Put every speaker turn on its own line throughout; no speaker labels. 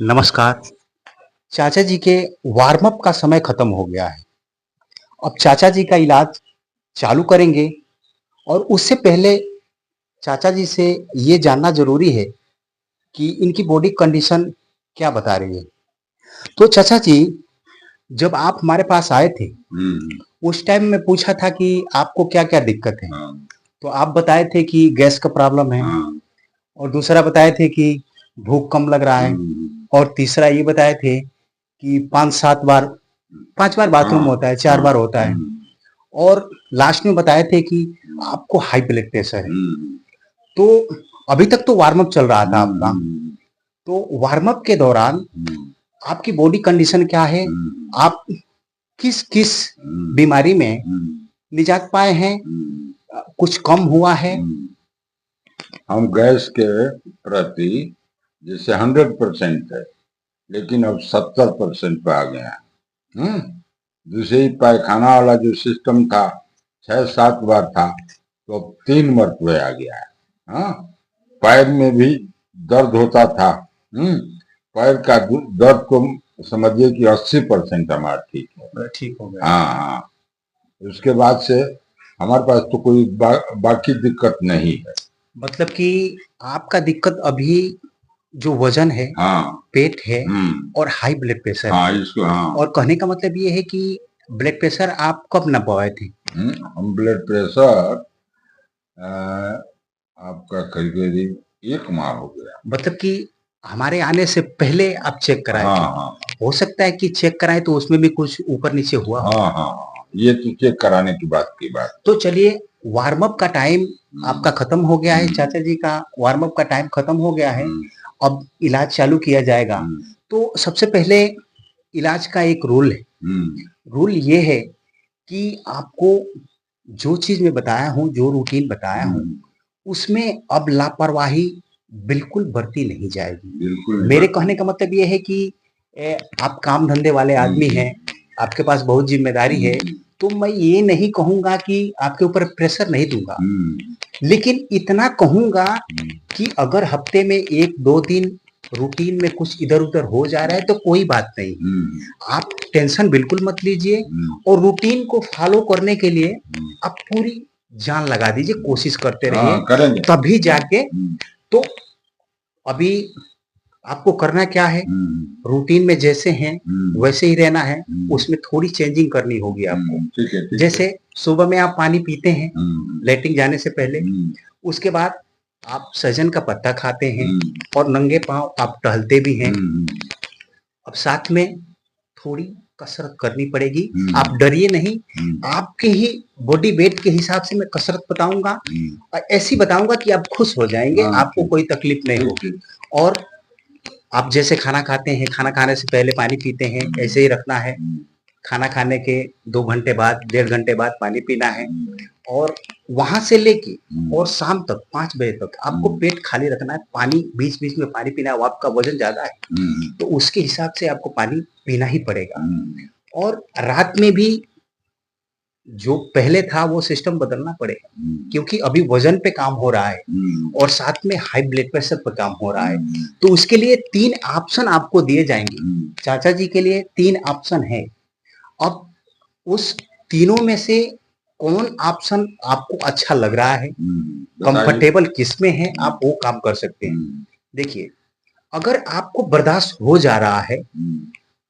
नमस्कार। चाचा जी के वार्म अप का समय खत्म हो गया है। अब चाचा जी का इलाज चालू करेंगे और उससे पहले चाचा जी से ये जानना ज़रूरी है कि इनकी बॉडी कंडीशन क्या बता रही है। तो चाचा जी, जब आप हमारे पास आए थे,
हम्म।
उस टाइम मैं पूछा था कि आपको क्या-क्या दिक्कत है?
हाँ।
तो आप बताए थे कि गैस का प्रॉब्लम है
हाँ।
और दूसरा बताए थे कि भूख कम लग रहा है और तीसरा ये बताए थे कि 5-7 बार 5 बार बाथरूम
हाँ।
होता है, 4
हाँ।
बार होता है और लास्ट में बताए थे कि
हम्म।
आपको हाई ब्लड प्रेशर है।
हम्म।
तो अभी तक तो वार्म अप चल रहा था आपका।
हम्म।
तो वार्म अप के दौरान
हम्म।
आपकी बॉडी कंडीशन क्या है?
हम्म।
आप किस-किस
हम्म।
बीमारी में
हम्म।
निजात पाए हैं?
हम्म।
कुछ कम हुआ है?
हम गैस के प्रति जैसे 100% है, लेकिन अब 70% पे आ गया है। हम्म। दूसरी पायखाना वाला जो सिस्टम था, 6-7 बार था, तो अब 3 मरतबे आ गया है। हाँ। पैर में भी दर्द होता था। हम्म। पैर का दर्द को समझिए कि 80% हमारा ठीक है।
ठीक हो गया।
हाँ हाँ। उसके बाद से हमारे पास तो कोई बाकी दिक्कत नहीं है।
मतलब कि आपका दिक्कत अभी जो वज़न है,
हाँ।
पेट है
हम्म।
और हाई ब्लड प्रेशर
हाँ,
है।
इसको हाँ।
और कहने का मतलब ये है कि ब्लड प्रेशर आप कब नापवाए थे?
हम ब्लड प्रेशर आपका करीब करीब 1 माह हो गया।
मतलब कि हमारे आने से पहले आप चेक कराए
हाँ
थे।
हाँ।
हो सकता है कि चेक कराएँ तो उसमें भी कुछ ऊपर-नीचे हुआ हो।
हाँ हाँ हाँ, ये तो चेक कराने की बात की बात।
तो चलिए, वार्म अप का टाइम आपका खत्म हो गया है,
हम्म।
चाचा जी का वार्म अप का टाइम खत्म हो गया है।
हम्म।
अब इलाज चालू किया जाएगा।
हम्म।
तो सबसे पहले इलाज का एक रूल है।
हम्म।
रूल ये है कि आपको जो चीज़ मैं बताया हूँ, जो रूटीन बताया हूँ,
हम्म।
उसमें अब लापरवाही बिल्कुल बरती नहीं जाएगी।
बिल्कुल नहीं
मेरे
बात।
कहने का मतलब ये है कि आप काम धंधे वाले आदमी हैं, आपके पास बहुत ज़िम्मेदारी है, तो मैं ये नहीं कहूँगा कि आपके ऊपर प्रेशर नहीं दूँगा। लेकिन इतना कहूँगा कि अगर हफ्ते में 1-2 दिन रूटीन में कुछ इधर-उधर हो जा रहा है तो कोई बात नहीं। आप टेंशन बिल्कुल मत लीजिए और रूटीन को फ़ॉलो करने के लिए आप पूरी जान लगा दीजिए, कोशिश करते रहिए,
हाँ, करेंगे।
तभी जाके तो अभी आपको करना क्या है, रूटीन में जैसे हैं वैसे ही रहना है, उसमें थोड़ी चेंजिंग करनी होगी आपको।
ठीक है, ठीक है।
जैसे सुबह में आप पानी पीते हैं, लैट्रिन जाने से पहले, उसके बाद आप सहजन का पत्ता खाते हैं और नंगे पाँव आप टहलते भी हैं। अब साथ में थोड़ी कसरत करनी पड़ेगी। आप डरिए नहीं, आपके ही बॉडी वेट के हिसाब से मैं कसरत बताऊँगा और ऐसी बताऊँगा कि आप खुश हो जाएँगे, आपको कोई तकलीफ नहीं होगी। और आप जैसे खाना खाते हैं, खाना खाने से पहले पानी पीते हैं, ऐसे ही रखना है। खाना खाने के 2 घंटे बाद, 1.5 घंटे बाद पानी पीना है और वहाँ से लेके और शाम तक 5 बजे तक आपको पेट खाली रखना है। पानी बीच-बीच में पानी पीना है। अब आपका वज़न ज़्यादा है, तो उसके हिसाब से आपको पानी पीना ही पड़ेगा। और रात में भी जो पहले था वो सिस्टम बदलना पड़ेगा, क्योंकि अभी वज़न पे काम हो रहा है और साथ में हाई ब्लड प्रेशर पे काम हो रहा है। तो उसके लिए 3 ऑप्शन आपको दिए जाएँगे। चाचा जी के लिए 3 ऑप्शन है। अब उस तीनों में से कौन ऑप्शन आपको अच्छा लग रहा है, कंफर्टेबल किसमें है, आप वो काम कर सकते हैं। देखिए, अगर आपको बर्दाश्त हो जा रहा है,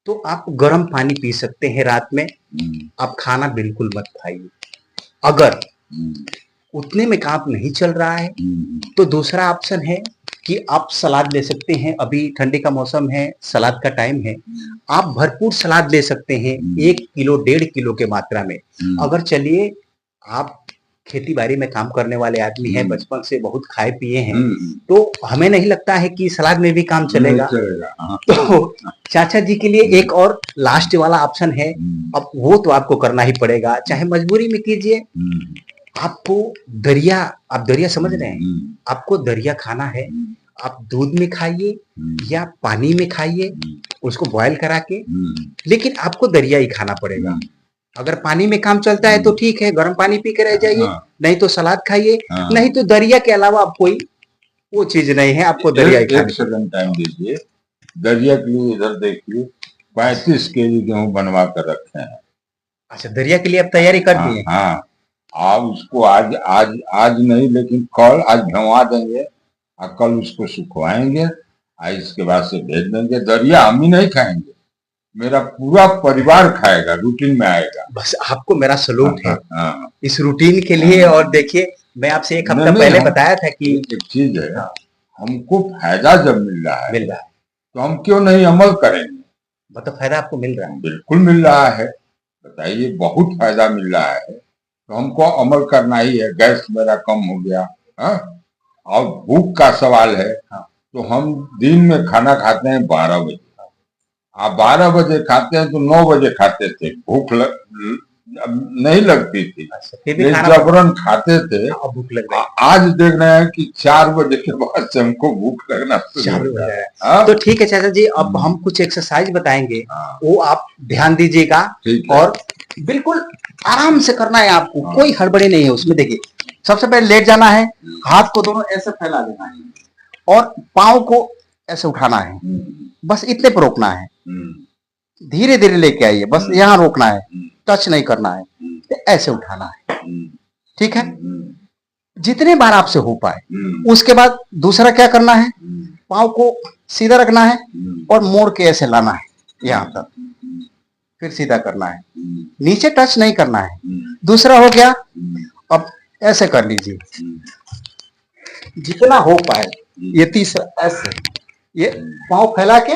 तो आप गर्म पानी पी सकते हैं रात में। आप खाना बिल्कुल मत खाइए। अगर उतने में काम नहीं चल रहा है, तो दूसरा ऑप्शन है कि आप सलाद ले सकते हैं। अभी ठंडी का मौसम है, सलाद का टाइम है। आप भरपूर सलाद ले सकते हैं 1 किलो, 1.5 किलो के मात्रा में। अगर चलिए आप खेती-बाड़ी में काम करने वाले आदमी हैं, बचपन से बहुत खाए पिए हैं, तो हमें नहीं लगता है कि सलाद में भी काम चलेगा। तो चाचा जी के लिए एक और लास्ट वाला ऑप्शन है। अब वो तो आपको करना ही पड़ेगा, चाहे मजबूरी में कीजिए। आपको दरिया, आप दरिया समझ रहे हैं? आपको दरिया खाना है, आप दूध में खाइए या पानी में खाइए, उसको बॉयल करा के, लेकिन आपको दरिया ही खाना पड़ेगा। अगर पानी में काम चलता है तो ठीक है, गर्म पानी पी के रह जाइए, नहीं तो सलाद खाइए, नहीं तो दरिया के अलावा अब कोई वो चीज़ नहीं है, आपको दरिया ही खानी।
1 सेकंड टाइम दीजिए। दरिया के लिए इधर देखिए 35 केजी गेहूं बनवा कर रखे हैं।
अच्छा, दरिया के लिए आप तैयारी कर दिए?
हाँ, आप उसको आज आज आज नहीं, लेकिन कल आज भिजवा देंगे और कल उसको सुखवाएंगे और इसके बाद से भेज देंगे। दरिया हम ही नहीं खाएंगे, मेरा पूरा परिवार खाएगा, रूटीन में आएगा।
बस आपको मेरा सलूट है
हाँ,
इस रूटीन के लिए। और देखिए, मैं आपसे एक हफ्ता
नहीं,
पहले बताया था कि
एक चीज है, हमको फायदा जब मिल रहा है
मिल रहा है,
तो हम क्यों नहीं अमल करेंगे?
मतलब फायदा आपको मिल रहा है?
बिल्कुल मिल रहा है, बताइए, बहुत फायदा मिल रहा है, तो हमको अमल करना ही है। गैस मेरा कम हो गया। हाँ, और भूख का सवाल है। तो हम दिन में खाना खाते हैं 12 बजे, आप 12 बजे खाते हैं तो 9 बजे खाते थे, नहीं लगती थी, लेकिन जबरन खाते थे।
भूख लग रही है।
आज देख रहे हैं कि 4 बजे के बाद से हमको भूख लगना शुरू हो
रहा है। तो ठीक है चाचा जी, अब हम कुछ एक्सरसाइज बताएंगे, वो आप ध्यान दीजिएगा और बिल्कुल आराम से करना है आपको, कोई हड़बड़ी नहीं है उसमें। देखिए, सबसे पहले लेट जाना है, हाथ को दोनों ऐसे फैला देना है और पाँव को ऐसे उठाना है, बस इतने पर रोकना है। धीरे धीरे लेके आइए, बस यहाँ रोकना है, टच नहीं करना है, तो ऐसे उठाना है। ठीक है, जितने बार आपसे हो पाए। उसके बाद दूसरा क्या करना है, पाँव को सीधा रखना है और मोड़ के ऐसे लाना है यहाँ तक, फिर सीधा करना है, नीचे टच नहीं करना है। दूसरा हो गया, अब ऐसे कर लीजिए जितना हो पाए। ये तीसरा, ऐसे ये पाँव फैला के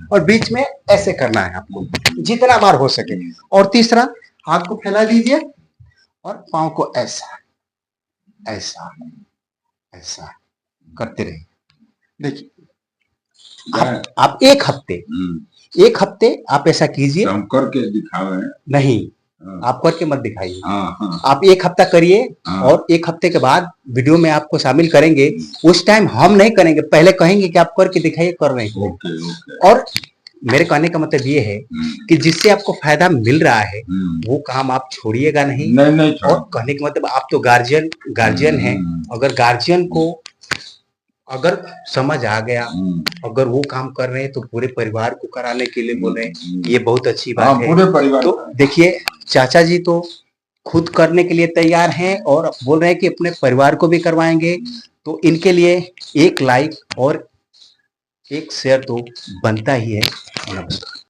और बीच में ऐसे करना है आपको, जितना बार हो सके। और तीसरा, हाथ को फैला लीजिए और पाँव को ऐसा ऐसा ऐसा करते रहिए। देखिए, आप एक हफ्ते आप ऐसा कीजिए।
हम करके दिखावे
नहीं, आप करके मत दिखाइए। आप एक हफ्ता करिए और एक हफ्ते के बाद वीडियो में आपको शामिल करेंगे। उस टाइम हम नहीं करेंगे, पहले कहेंगे कि आप करके दिखाइए, कर रहे हैं। और मेरे कहने का मतलब ये है कि जिससे आपको फायदा मिल रहा है वो काम आप छोड़िएगा नहीं। और कहने का मतलब, आप तो गार्जियन हैं, अगर गार्जियन को अगर समझ आ गया, अगर वो काम कर रहे हैं तो पूरे परिवार को कराने के लिए बोल रहे हैं, ये बहुत अच्छी बात है।
पूरे परिवार।
तो देखिए, चाचा जी तो खुद करने के लिए तैयार हैं और बोल रहे हैं कि अपने परिवार को भी करवाएंगे। तो इनके लिए एक लाइक और एक शेयर तो बनता ही है। नमस्कार।